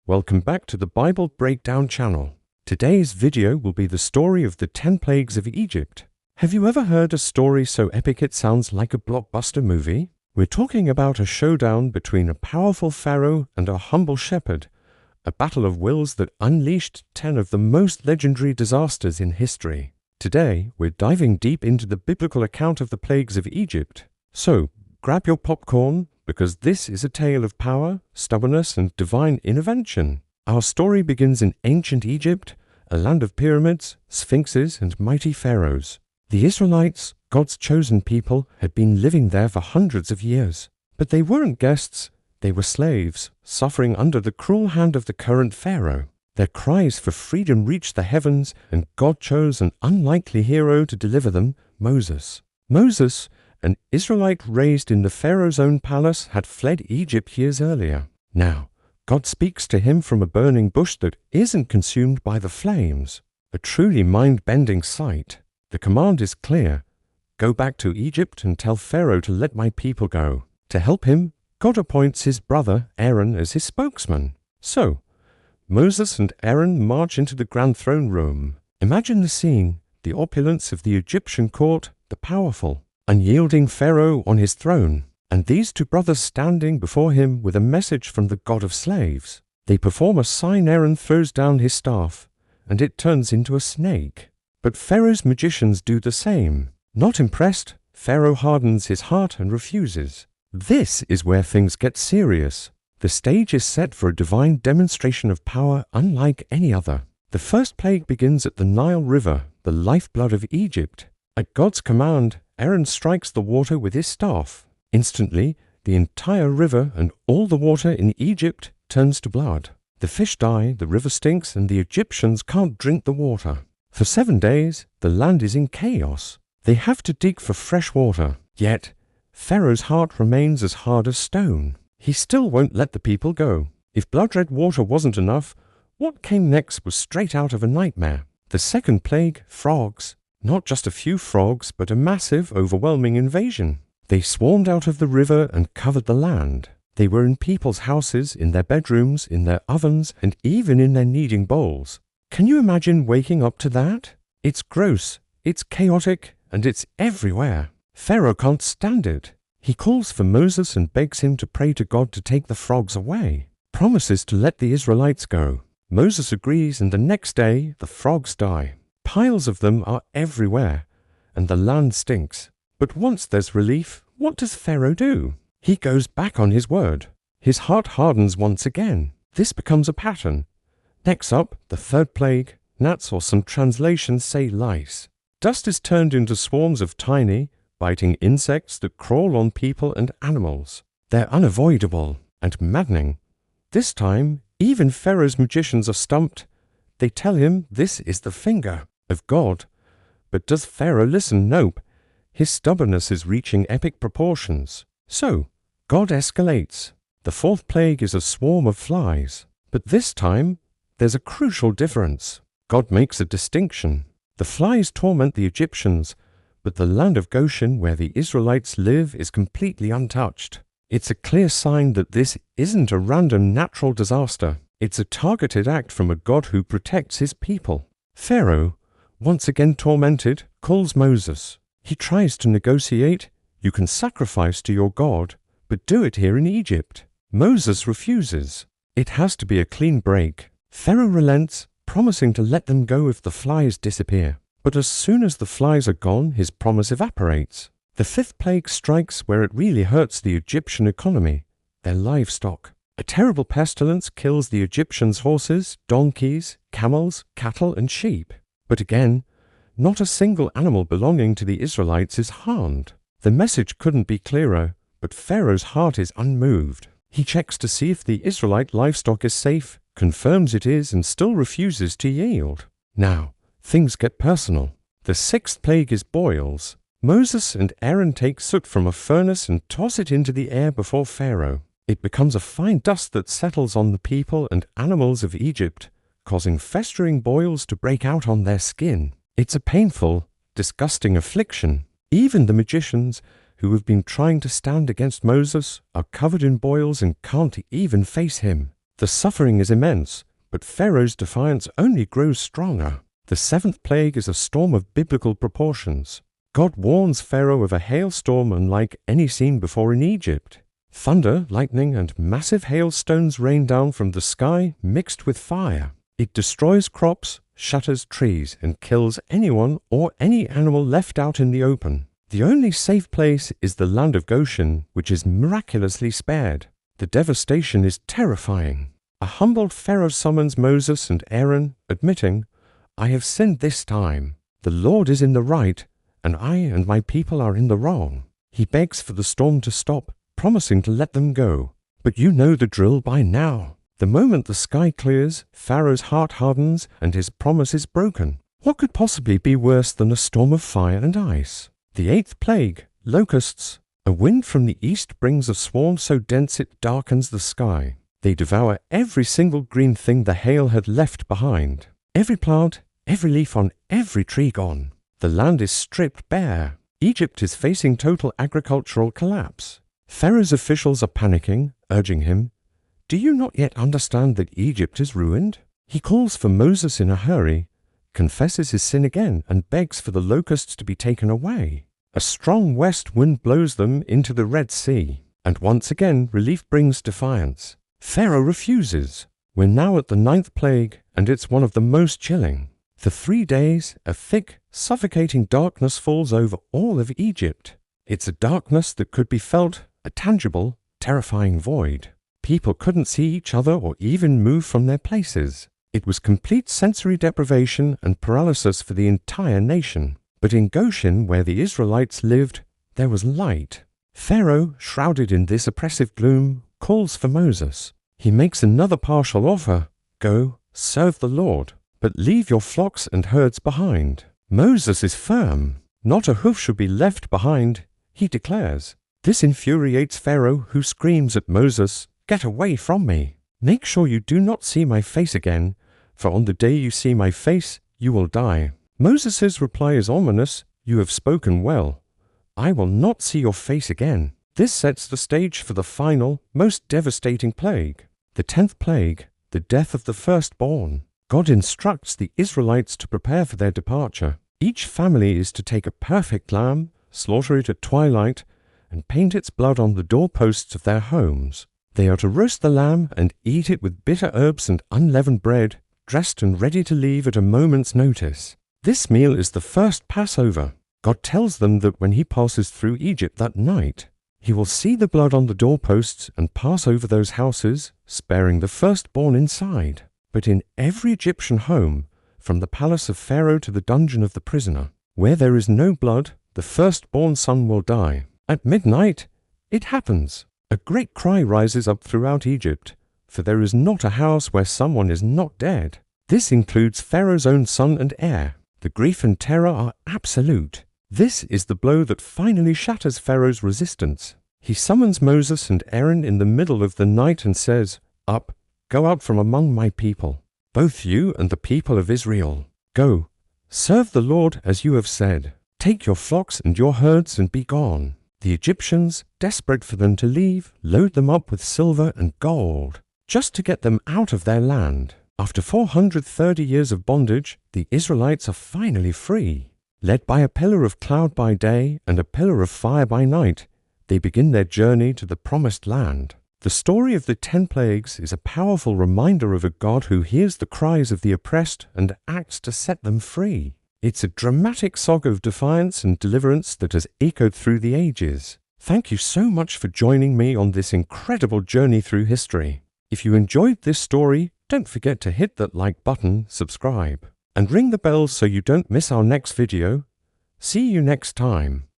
Welcome back to the Bible Breakdown channel. Today's video will be the story of the 10 plagues of Egypt. Have you ever heard a story so epic it sounds like a blockbuster movie? We're talking about a showdown between a powerful Pharaoh and a humble shepherd, a battle of wills that unleashed 10 of the most legendary disasters in history. Today, we're diving deep into the biblical account of the plagues of Egypt. So, grab your popcorn, because this is a tale of power, stubbornness, and divine intervention. Our story begins in ancient Egypt, a land of pyramids, sphinxes, and mighty pharaohs. The Israelites, God's chosen people, had been living there for hundreds of years. But they weren't guests, they were slaves, suffering under the cruel hand of the current Pharaoh. Their cries for freedom reached the heavens, and God chose an unlikely hero to deliver them, Moses. Moses, an Israelite raised in the Pharaoh's own palace, had fled Egypt years earlier. Now, God speaks to him from a burning bush that isn't consumed by the flames. A truly mind-bending sight. The command is clear. Go back to Egypt and tell Pharaoh to let my people go. To help him, God appoints his brother Aaron as his spokesman. So, Moses and Aaron march into the grand throne room. Imagine the scene, the opulence of the Egyptian court, the powerful, unyielding Pharaoh on his throne, and these two brothers standing before him with a message from the god of slaves. They perform a sign. Aaron throws down his staff, and it turns into a snake. But Pharaoh's magicians do the same. Not impressed, Pharaoh hardens his heart and refuses. This is where things get serious. The stage is set for a divine demonstration of power unlike any other. The first plague begins at the Nile River, the lifeblood of Egypt. At God's command, Aaron strikes the water with his staff. Instantly, the entire river and all the water in Egypt turns to blood. The fish die, the river stinks, and the Egyptians can't drink the water. For 7 days, the land is in chaos. They have to dig for fresh water. Yet, Pharaoh's heart remains as hard as stone. He still won't let the people go. If blood-red water wasn't enough, what came next was straight out of a nightmare. The second plague, frogs. Not just a few frogs, but a massive, overwhelming invasion. They swarmed out of the river and covered the land. They were in people's houses, in their bedrooms, in their ovens, and even in their kneading bowls. Can you imagine waking up to that? It's gross, it's chaotic, and it's everywhere. Pharaoh can't stand it. He calls for Moses and begs him to pray to God to take the frogs away. Promises to let the Israelites go. Moses agrees, and the next day, the frogs die. Piles of them are everywhere, and the land stinks. But once there's relief, what does Pharaoh do? He goes back on his word. His heart hardens once again. This becomes a pattern. Next up, the third plague, gnats, or some translations say lice. Dust is turned into swarms of tiny, biting insects that crawl on people and animals. They're unavoidable and maddening. This time, even Pharaoh's magicians are stumped. They tell him this is the finger of God. But does Pharaoh listen? Nope. His stubbornness is reaching epic proportions. So, God escalates. The fourth plague is a swarm of flies. But this time, there's a crucial difference. God makes a distinction. The flies torment the Egyptians, but the land of Goshen, where the Israelites live, is completely untouched. It's a clear sign that this isn't a random natural disaster. It's a targeted act from a God who protects his people. Pharaoh, once again tormented, calls Moses. He tries to negotiate. You can sacrifice to your God, but do it here in Egypt. Moses refuses. It has to be a clean break. Pharaoh relents, promising to let them go if the flies disappear. But as soon as the flies are gone, his promise evaporates. The fifth plague strikes where it really hurts the Egyptian economy, their livestock. A terrible pestilence kills the Egyptians' horses, donkeys, camels, cattle, and sheep. But again, not a single animal belonging to the Israelites is harmed. The message couldn't be clearer, but Pharaoh's heart is unmoved. He checks to see if the Israelite livestock is safe, confirms it is, and still refuses to yield. Now, things get personal. The sixth plague is boils. Moses and Aaron take soot from a furnace and toss it into the air before Pharaoh. It becomes a fine dust that settles on the people and animals of Egypt, causing festering boils to break out on their skin. It's a painful, disgusting affliction. Even the magicians, who have been trying to stand against Moses, are covered in boils and can't even face him. The suffering is immense, but Pharaoh's defiance only grows stronger. The seventh plague is a storm of biblical proportions. God warns Pharaoh of a hailstorm unlike any seen before in Egypt. Thunder, lightning, and massive hailstones rain down from the sky mixed with fire. It destroys crops, shatters trees, and kills anyone or any animal left out in the open. The only safe place is the land of Goshen, which is miraculously spared. The devastation is terrifying. A humbled Pharaoh summons Moses and Aaron, admitting, "I have sinned this time. The Lord is in the right, and I and my people are in the wrong." He begs for the storm to stop, promising to let them go. But you know the drill by now. The moment the sky clears, Pharaoh's heart hardens and his promise is broken. What could possibly be worse than a storm of fire and ice? The eighth plague, locusts. A wind from the east brings a swarm so dense it darkens the sky. They devour every single green thing the hail had left behind. Every plant, every leaf on every tree gone. The land is stripped bare. Egypt is facing total agricultural collapse. Pharaoh's officials are panicking, urging him, "Do you not yet understand that Egypt is ruined?" He calls for Moses in a hurry, confesses his sin again, and begs for the locusts to be taken away. A strong west wind blows them into the Red Sea, and once again relief brings defiance. Pharaoh refuses. We're now at the ninth plague, and it's one of the most chilling. For 3 days, a thick, suffocating darkness falls over all of Egypt. It's a darkness that could be felt, a tangible, terrifying void. People couldn't see each other or even move from their places. It was complete sensory deprivation and paralysis for the entire nation. But in Goshen, where the Israelites lived, there was light. Pharaoh, shrouded in this oppressive gloom, calls for Moses. He makes another partial offer. "Go, serve the Lord, but leave your flocks and herds behind." Moses is firm. Not a hoof should be left behind, he declares. This infuriates Pharaoh, who screams at Moses, "Get away from me! Make sure you do not see my face again, for on the day you see my face, you will die." Moses' reply is ominous. "You have spoken well. I will not see your face again." This sets the stage for the final, most devastating plague. The 10th plague, the death of the firstborn. God instructs the Israelites to prepare for their departure. Each family is to take a perfect lamb, slaughter it at twilight, and paint its blood on the doorposts of their homes. They are to roast the lamb and eat it with bitter herbs and unleavened bread, dressed and ready to leave at a moment's notice. This meal is the first Passover. God tells them that when he passes through Egypt that night, he will see the blood on the doorposts and pass over those houses, sparing the firstborn inside. But in every Egyptian home, from the palace of Pharaoh to the dungeon of the prisoner, where there is no blood, the firstborn son will die. At midnight, it happens. A great cry rises up throughout Egypt, for there is not a house where someone is not dead. This includes Pharaoh's own son and heir. The grief and terror are absolute. This is the blow that finally shatters Pharaoh's resistance. He summons Moses and Aaron in the middle of the night and says, "Up, go out from among my people, both you and the people of Israel. Go, serve the Lord as you have said. Take your flocks and your herds and be gone." The Egyptians, desperate for them to leave, load them up with silver and gold, just to get them out of their land. After 430 years of bondage, the Israelites are finally free. Led by a pillar of cloud by day and a pillar of fire by night, they begin their journey to the promised land. The story of the 10 plagues is a powerful reminder of a God who hears the cries of the oppressed and acts to set them free. It's a dramatic saga of defiance and deliverance that has echoed through the ages. Thank you so much for joining me on this incredible journey through history. If you enjoyed this story, don't forget to hit that like button, subscribe, and ring the bell so you don't miss our next video. See you next time.